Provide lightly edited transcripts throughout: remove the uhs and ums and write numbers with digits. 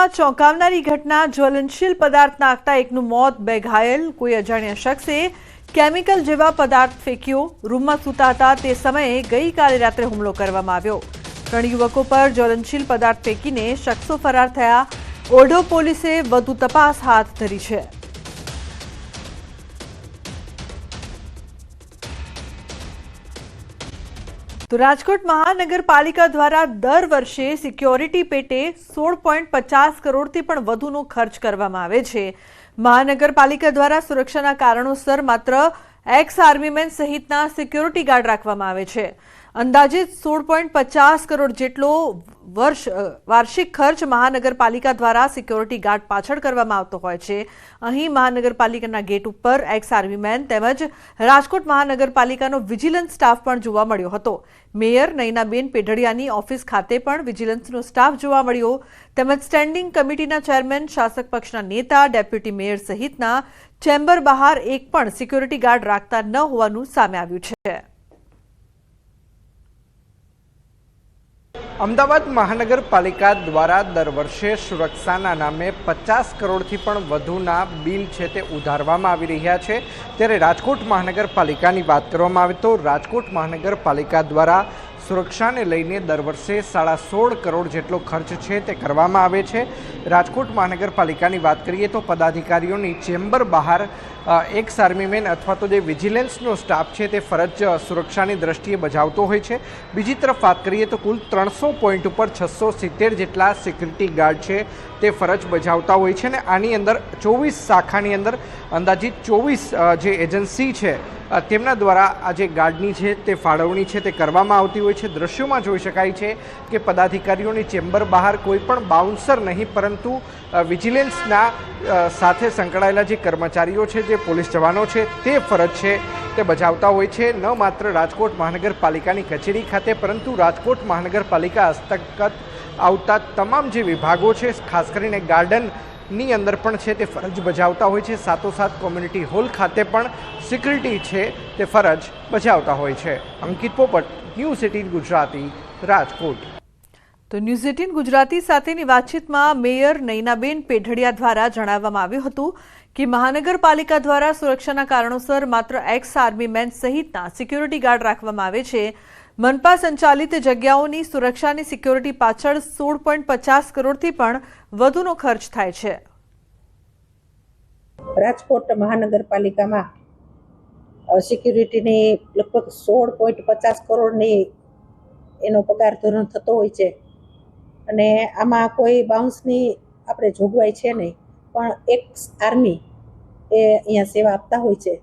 રાજકોટમાં ચોંકાવનારી ઘટના જ્વલનશીલ પદાર્થ નાખતા એકનું મોત, બે ઘાયલ। કોઈ અજાણ્યા શખ્સે કેમિકલ જેવા પદાર્થ ફેંક્યો। રૂમમાં સૂતા હતા તે સમયે ગઈકાલે રાત્રે હુમલો કરવામાં આવ્યો। 3 યુવકો પર જ્વલનશીલ પદાર્થ ફેંકીને શખ્સો ફરાર થયા। ઓઢવ પોલીસે વધુ તપાસ હાથ ધરી છે। તો રાજકોટ મહાનગરપાલિકા દ્વારા દર વર્ષે સિક્યોરિટી પેટે 16.50 કરોડથી પણ વધુનો ખર્ચ કરવામાં આવે છે। મહાનગરપાલિકા દ્વારા સુરક્ષાના કારણોસર માત્ર એક્સ આર્મીમેન સહિતના સિક્યોરિટી ગાર્ડ રાખવામાં આવે છે। અંદાજિત 16.50 કરોડ જેટલો વાર્ષિક ખર્ચ મહાનગરપાલિકા દ્વારા સિક્યોરિટી ગાર્ડ પાછળ કરવામાં આવતો હોય છે। અહીં મહાનગરપાલિકાના ગેટ ઉપર એક્સ આર્મીમેન તેમજ રાજકોટ મહાનગરપાલિકાનો વિજિલન્સ સ્ટાફ પણ જોવા મળ્યો હતો। મેયર નયનાબેન પેઢડિયાની ઓફિસ ખાતે પણ વિજિલન્સનો સ્ટાફ જોવા મળ્યો તેમજ સ્ટેન્ડિંગ કમિટીના ચેરમેન, શાસક પક્ષના નેતા, ડેપ્યુટી મેયર સહિતના ચેમ્બર બહાર એક પણ સિક્યોરિટી ગાર્ડ રાખતા ન હોવાનું સામે આવ્યું છે। અમદાવાદ મહાનગરપાલિકા દ્વારા દર વર્ષે સુરક્ષાના નામે 50 કરોડથી પણ વધુના બિલ છે તે ઉધારવામાં આવી રહ્યા છે। ત્યારે રાજકોટ મહાનગરપાલિકાની વાત કરવામાં આવે તો રાજકોટ મહાનગરપાલિકા દ્વારા સુરક્ષાને લઈને દર વર્ષે 16.5 કરોડ જેટલો ખર્ચ છે તે કરવામાં આવે છે। રાજકોટ મહાનગરપાલિકાની વાત કરીએ તો પદાધિકારીઓની ચેમ્બર બહાર એક્સ આર્મીમેન અથવા તો જે વિજિલન્સનો સ્ટાફ છે તે ફરજ સુરક્ષાની દ્રષ્ટિએ બજાવતો હોય છે। બીજી તરફ વાત કરીએ તો કુલ 300 પોઈન્ટ ઉપર 670 જેટલા સિક્યુરિટી ગાર્ડ છે તે ફરજ બજાવતા હોય છે અને આની અંદર 24 શાખાની અંદર અંદાજિત 24 જે એજન્સી છે તેમના દ્વારા આ જે ગાર્ડની છે તે ફાળવણી છે તે કરવામાં આવતી હોય છે। દ્રશ્યોમાં જોઈ શકાય છે કે પદાધિકારીઓની ચેમ્બર બહાર કોઈ પણ બાઉન્સર નહીં પરંતુ વિજિલન્સના સાથે સંકળાયેલા જે કર્મચારીઓ છે, જે પોલીસ જવાનો છે તે ફરજ છે તે બજાવતા હોય છે। ન માત્ર રાજકોટ મહાનગરપાલિકાની કચેરી ખાતે પરંતુ રાજકોટ મહાનગરપાલિકા હસ્તગત આવતા તમામ જે વિભાગો છે, ખાસ કરીને ગાર્ડનની અંદર પણ છે તે ફરજ બજાવતા હોય છે। સાથોસાથ કોમ્યુનિટી હોલ ખાતે પણ સિક્યુરિટી છે તે ફરજ બજાવતા હોય છે। અંકિત પોપટ, ન્યૂઝ 18 ગુજરાતી, રાજકોટ। તો ન્યૂઝ 18 ગુજરાતી સાથેની વાતચીતમાં મેયર નયનાબેન પેઢડિયા દ્વારા જણાવવામાં આવ્યું હતું કે મહાનગરપાલિકા દ્વારા સુરક્ષાના કારણોસર માત્ર એક્સ આર્મીમેન સહિતના સિક્યોરિટી ગાર્ડ રાખવામાં આવે છે। મનપા સંચાલિત જગ્યાઓની સુરક્ષાની સિક્યોરિટી પાછળ 16.50 કરોડથી પણ વધુનો ખર્ચ થાય છે। રાજકોટ મહાનગરપાલિકામાં સિક્યુરિટીની લગભગ 16.50 કરોડની એનો પગાર ધોરણ થતો હોય છે અને આમાં કોઈ બાઉન્સની આપણે જોગવાઈ છે નહીં, પણ એક્સ આર્મી એ અહીંયા સેવા આપતા હોય છે।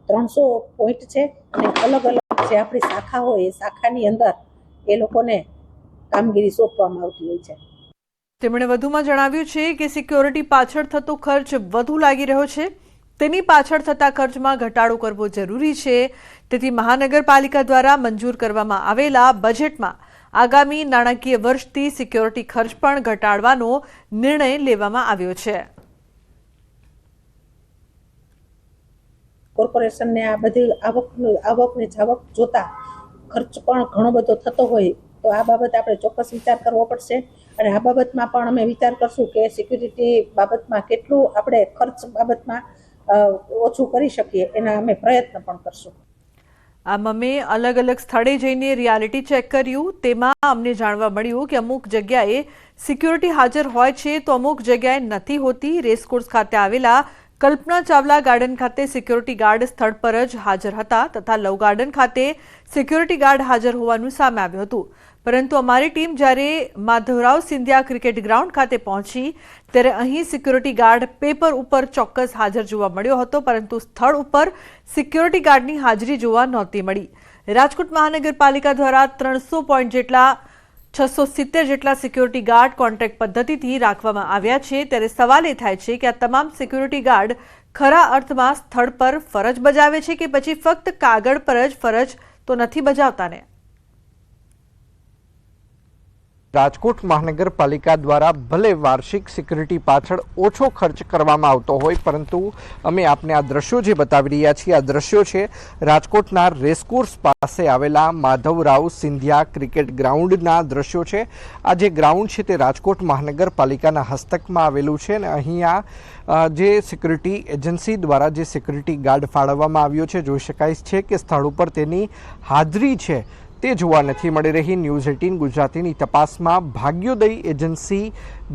300 પોઈન્ટ છે અને અલગ અલગ જે આપણી શાખા હોય એ શાખાની અંદર એ લોકોને કામગીરી સોંપવામાં આવતી હોય છે। તેમણે વધુમાં જણાવ્યું છે કે સિક્યોરિટી પાછળ થતો ખર્ચ વધુ લાગી રહ્યો છે, તેની પાછળ થતા ખર્ચમાં ઘટાડો કરવો જરૂરી છે। તેથી મહાનગરપાલિકા દ્વારા મંજૂર કરવામાં આવેલા બજેટમાં આગામી નાણાકીય વર્ષથી સિક્યોરિટી ખર્ચ પણ ઘટાડવાનો નિર્ણય લેવામાં આવ્યો છે। કોર્પોરેશનને આ બધી આવકની જાવક જોતા ખર્ચ પણ ઘણો બધો થતો હોય તો આ બાબત આપણે ચોક્કસ વિચાર કરવો પડશે અને આ બાબતમાં પણ અમે વિચાર કરશું કે સિક્યુરિટી બાબતમાં કેટલું આપણે ખર્ચ બાબતમાં ઓછું કરી શકીએ એના અમે પ્રયત્ન પણ કરશું। આમ અમે અલગ અલગ સ્થળે જઈને રિયાલિટી ચેક કર્યું, તેમાં અમને જાણવા મળ્યું કે અમુક જગ્યાએ સિક્યોરિટી હાજર હોય છે તો અમુક જગ્યાએ નથી હોતી। રેસકોર્સ ખાતે આવેલા કલ્પના ચાવલા ગાર્ડન ખાતે સિક્યોરિટી ગાર્ડ સ્થળ પર જ હાજર હતા તથા લવ ગાર્ડન ખાતે સિક્યોરિટી ગાર્ડ હાજર હોવાનું સામે આવ્યું હતું। પરંતુ અમારી ટીમ જ્યારે માધવરાવ સિંધિયા ક્રિકેટ ગ્રાઉન્ડ ખાતે પહોંચી ત્યારે અહીં સિક્યોરિટી ગાર્ડ પેપર ઉપર ચોક્કસ હાજર જોવા મળ્યો હતો પરંતુ સ્થળ ઉપર સિક્યોરિટી ગાર્ડની હાજરી જોવા નહોતી મળી। રાજકોટ મહાનગરપાલિકા દ્વારા 300 પોઈન્ટ જેટલા 670 જેટલા સિક્યોરિટી ગાર્ડ કોન્ટ્રાક્ટ પદ્ધતિથી રાખવામાં આવ્યા છે। ત્યારે સવાલ એ થાય છે કે આ તમામ સિક્યોરિટી ગાર્ડ ખરા અર્થમાં સ્થળ પર ફરજ બજાવે છે કે પછી ફક્ત કાગળ પર જ ફરજ તો નથી બજાવતા ને? રાજકોટ મહાનગરપાલિકા દ્વારા ભલે વાર્ષિક સિક્યુરિટી પાછળ ઓછો ખર્ચ કરવામાં આવતો હોય, પરંતુ અમે આપને આ દ્રશ્યો જે બતાવી રહ્યા છીએ, આ દ્રશ્યો છે રાજકોટના રેસકોર્સ પાસે આવેલા માધવરાવ સિંધિયા ક્રિકેટ ગ્રાઉન્ડના દ્રશ્યો છે। આ જે ગ્રાઉન્ડ છે તે રાજકોટ મહાનગરપાલિકાના હસ્તકમાં આવેલું છે અને અહીંયા જે સિક્યુરિટી એજન્સી દ્વારા જે સિક્યુરિટી ગાર્ડ ફાળવવામાં આવ્યો છે, જોઈ શકાય છે કે સ્થળ ઉપર તેની હાજરી છે તે જોવા નથી મળી રહી। ન્યૂઝ 18 ગુજરાતીની તપાસમાં ભાગ્યોદય એજન્સી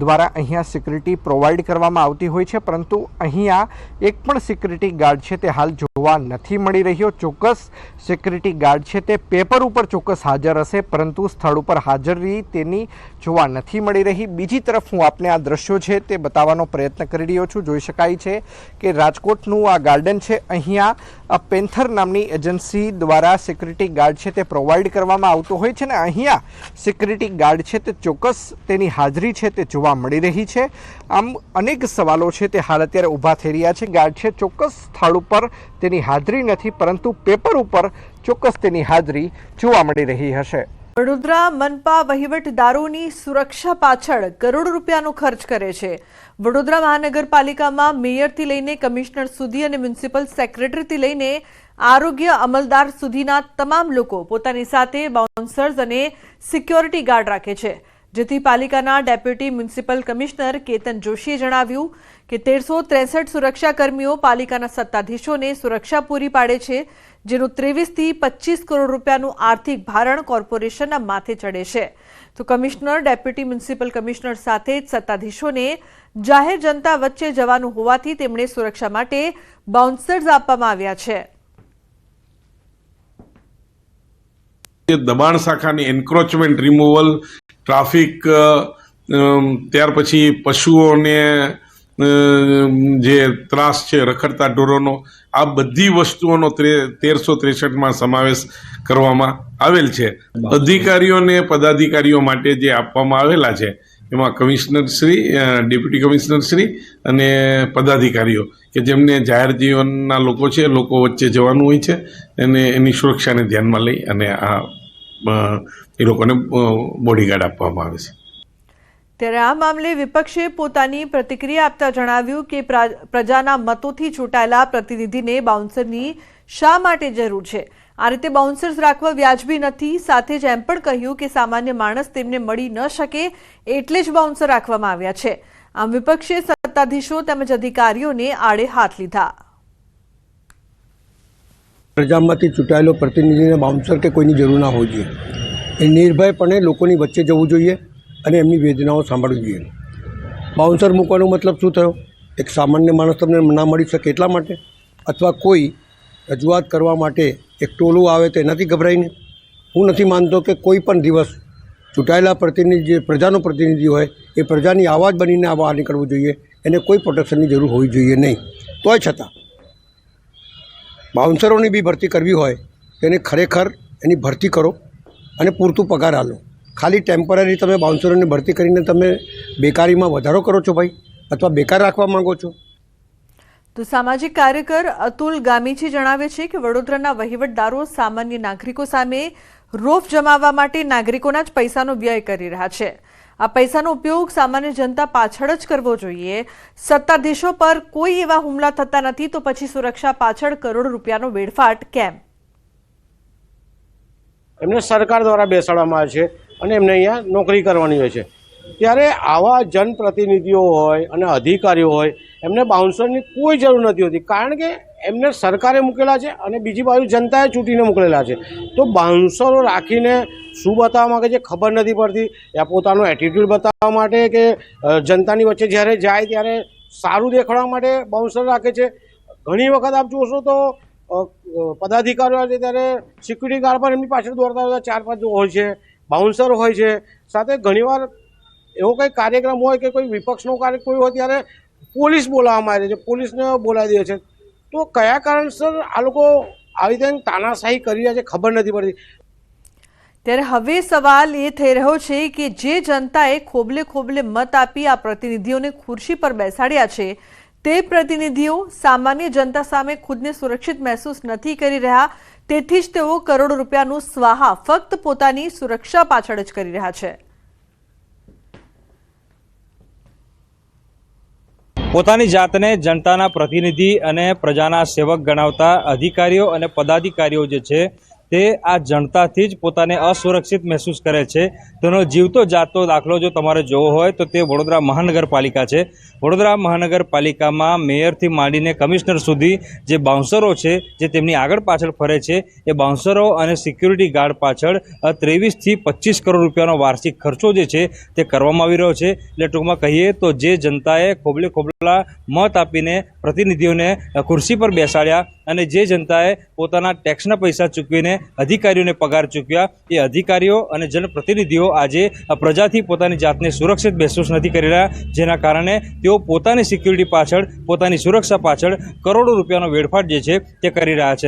દ્વારા અહીંયા સિક્યુરિટી પ્રોવાઈડ કરવામાં આવતી હોય છે, પરંતુ અહીંયા એક પણ સિક્યુરિટી ગાર્ડ છે તે હાલ જોવા નથી મળી રહ્યો। ચોક્કસ સિક્યુરિટી ગાર્ડ છે તે પેપર ઉપર ચોક્કસ હાજર હશે, પરંતુ સ્થળ ઉપર હાજરી તેની જોવા નથી મળી રહી। બીજી તરફ હું આપને આ દ્રશ્યો છે તે બતાવવાનો પ્રયત્ન કરી રહ્યો છું। જોઈ શકાય છે કે રાજકોટનું આ ગાર્ડન છે, અહીંયા પેન્થર નામની એજન્સી દ્વારા સિક્યુરિટી ગાર્ડ છે તે પ્રોવાઈડ કરવામાં આવતો હોય છે ને અહીંયા સિક્યુરિટી ગાર્ડ છે તે ચોક્કસ તેની હાજરી છે તે જોવા મળી રહી છે। આમ અનેક સવાલો છે તે હાલ અત્યારે ઊભા થઈ રહ્યા છે। ગાર્ડ છે ચોક્કસ સ્થળ ઉપર તેની હાજરી નથી, પરંતુ પેપર ઉપર ચોક્કસ તેની હાજરી જોવા મળી રહી હશે। વડોદરા મનપા વહીવટદારોની સુરક્ષા પાછળ કરોડો રૂપિયાનો ખર્ચ કરે છે। વડોદરા મહાનગરપાલિકામાં મેયરથી લઈને કમિશનર સુધી અને મ્યુનિસિપલ સેક્રેટરીથી લઈને આરોગ્ય અમલદાર સુધીના તમામ લોકો પોતાની સાથે બાઉન્સર્સ અને સિક્યોરિટી ગાર્ડ રાખે છે, જેથી પાલિકાના ડેપ્યુટી મ્યુનિસિપલ કમિશનર કેતન જોશીએ જણાવ્યું કે 1363 સુરક્ષાકર્મીઓ પાલિકાના સત્તાધીશોને સુરક્ષા પૂરી પાડે છે, જેનું 23 થી 25 કરોડ રૂપિયાનું આર્થિક ભારણ કોર્પોરેશનના માથે ચડે છે। તો કમિશનર ડેપ્યુટી મ્યુનિસિપલ કમિશનર સાથે જ સત્તાધીશોને જાહેર જનતા વચ્ચે જવાનું હોવાથી તેમણે સુરક્ષા માટે બાઉન્સર્સ આપવામાં આવ્યા છે। દબાણ શાખાની એન્ક્રોચમેન્ટ રિમૂવલ, ટ્રાફિક, ત્યાર પછી પશુઓને જે ત્રાસ છે રખડતા ઢોરોનો, આ બધી વસ્તુઓનો 1363માં સમાવેશ કરવામાં આવેલ છે। અધિકારીઓને પદાધિકારીઓ માટે જે આપવામાં આવેલા છે એમાં commissioner Shri, deputy commissioner Shri અને પદાધિકારીઓ કે જેમને જાહેર જીવનના લોકો છે, લોકો વચ્ચે જવાનું હોય છે અને એની સુરક્ષાને ધ્યાનમાં લઈ અને એ લોકોને બોડીગાર્ડ આપવામાં આવે છે। ત્યારે આ મામલે વિપક્ષે પોતાની પ્રતિક્રિયા આપતા જણાવ્યું કે પ્રજાના મતોથી ચૂંટાયેલા પ્રતિનિધિને બાઉન્સરની શા માટે જરૂર છે? આ રીતે બાઉન્સર્સ રાખવા વ્યાજબી નથી। સાથે જ એમ પણ કહ્યું કે સામાન્ય માણસ તેમને મળી ન શકે એટલે જ બાઉન્સર રાખવામાં આવ્યા છે। આમ વિપક્ષે સત્તાધીશો તેમજ અધિકારીઓને આડે હાથ લીધા। પ્રજામાંથી ચૂંટાયેલો પ્રતિનિધિને બાઉન્સર કે કોઈની જરૂર ના હોવી જોઈએ। એ નિર્ભયપણે લોકોની વચ્ચે જવું જોઈએ અને એમની વેદનાઓ સાંભળવી જોઈએ। બાઉન્સર મૂકવાનો મતલબ શું થયો? એક સામાન્ય માણસ તમને ના મળી શકે એટલા માટે, અથવા કોઈ રજૂઆત કરવા માટે એક ટોલું આવે તો એનાથી ગભરાઈને? હું નથી માનતો કે કોઈ પણ દિવસ ચૂંટાયેલા પ્રતિનિધિ જે પ્રજાનો પ્રતિનિધિ હોય એ પ્રજાની આવાજ બનીને બહાર નીકળવું જોઈએ, એને કોઈ પ્રોટેક્શનની જરૂર હોવી જોઈએ નહીં। તોય છતાં બાઉન્સરોની બી ભરતી કરવી હોય તેને ખરેખર એની ભરતી કરો અને પૂરતું પગાર આલો। ખાલી ટેમ્પરરી તમે બાઉન્સરોની ભરતી કરીને તમે બેકારીમાં વધારો કરો છો ભાઈ, અથવા બેકાર રાખવા માંગો છો? તો સામાજિક કાર્યકર અતુલ ગામીજી જણાવે છે કે વડોદરાના વહીવટદારો સામાન્ય નાગરિકો સામે રોફ જમાવવા માટે નાગરિકોના જ પૈસાનો વ્યય કરી રહ્યા છે। આ પૈસાનો ઉપયોગ સામાન્ય જનતા પાછળ જ કરવો જોઈએ। સત્તાધીશો પર કોઈ એવા હુમલા થતા નથી, તો પછી સુરક્ષા પાછળ કરોડો રૂપિયાનો વેડફાટ કેમ? એમને સરકાર દ્વારા બેસાડવામાં આવે છે અને એમને અહીંયા નોકરી કરવાની હોય છે। ત્યારે આવા જનપ્રતિનિધિઓ હોય અને અધિકારીઓ હોય એમને બાઉન્સરની કોઈ જરૂર નથી હોતી, કારણ કે એમને સરકારે મૂકેલા છે અને બીજી બાજુ જનતાએ ચૂંટીને મોકલેલા છે। તો બાઉન્સરો રાખીને શું બતાવવા માગે છે ખબર નથી પડતી। યા પોતાનો એટીટ્યૂડ બતાવવા માટે કે જનતાની વચ્ચે જ્યારે જાય ત્યારે સારું દેખાડવા માટે બાઉન્સર રાખે છે। ઘણી વખત આપ જોશો તો પદાધિકારીઓ આવે છે ત્યારે સિક્યુરિટી ગાર્ડ પણ એમની પાછળ દોડતા હોય, 4-5 હોય છે, બાઉન્સર હોય છે। સાથે ઘણીવાર એવો કંઈ કાર્યક્રમ હોય કે કોઈ વિપક્ષનો કાર્યક્રમ હોય ત્યારે પોલીસ બોલાવવામાં આવે છે, પોલીસને બોલાવી દે છે। તો કયા કારણસર આ લોકો આવી રીતે તાનાશાહી કરી રહ્યા છે ખબર નથી પડતી। ત્યારે હવે સવાલ એ થઈ રહ્યો છે કે જે જનતાએ ખોબલે ખોબલે મત આપી આ પ્રતિનિધિઓને ખુરશી પર બેસાડ્યા છે, તે પ્રતિનિધિઓ સામાન્ય જનતા સામે ખુદને સુરક્ષિત મહેસૂસ નથી કરી રહ્યા, તેથી જ તેઓ કરોડો રૂપિયાનું સ્વાહા ફક્ત પોતાની સુરક્ષા પાછળ જ કરી રહ્યા છે। પોતાની જાતને જનતાના પ્રતિનિધિ અને પ્રજાના સેવક ગણાવતા અધિકારીઓ અને પદાધિકારીઓ જે છે તે આ જનતાથી જ પોતાને અસુરક્ષિત મહેસૂસ કરે છે. તેનો જીવતો જાગતો દાખલો જો તમારે જોવો હોય તો તે વડોદરા મહાનગરપાલિકા છે. વડોદરા મહાનગરપાલિકામાં મેયરથી માંડીને કમિશનર સુધી જે બાઉન્સરો છે જે તેમની આગળ પાછળ ફરે છે એ બાઉન્સરો અને સિક્યુરિટી ગાર્ડ પાછળ 23 થી 25 કરોડ રૂપિયાનો વાર્ષિક ખર્ચો જે છે તે કરવામાં આવી રહ્યો છે. એટલે ટૂંકમાં કહીએ તો જે જનતાએ ખોબલા મત આપીને પ્રતિનિધિઓને ખુરશી પર બેસાડ્યા અને જે જનતાએ પોતાના ટેક્સના પૈસા ચૂકવીને અધિકારીઓને પગાર ચૂક્યા એ અધિકારીઓ અને જનપ્રતિનિધિઓ આજે પ્રજાથી પોતાની જાતને સુરક્ષિત મહેસૂસ નથી કરી રહ્યા, જેના કારણે તેઓ પોતાની સિક્યુરિટી પાછળ પોતાની સુરક્ષા પાછળ કરોડો રૂપિયાનો વેડફાટ જે છે તે કરી રહ્યા છે.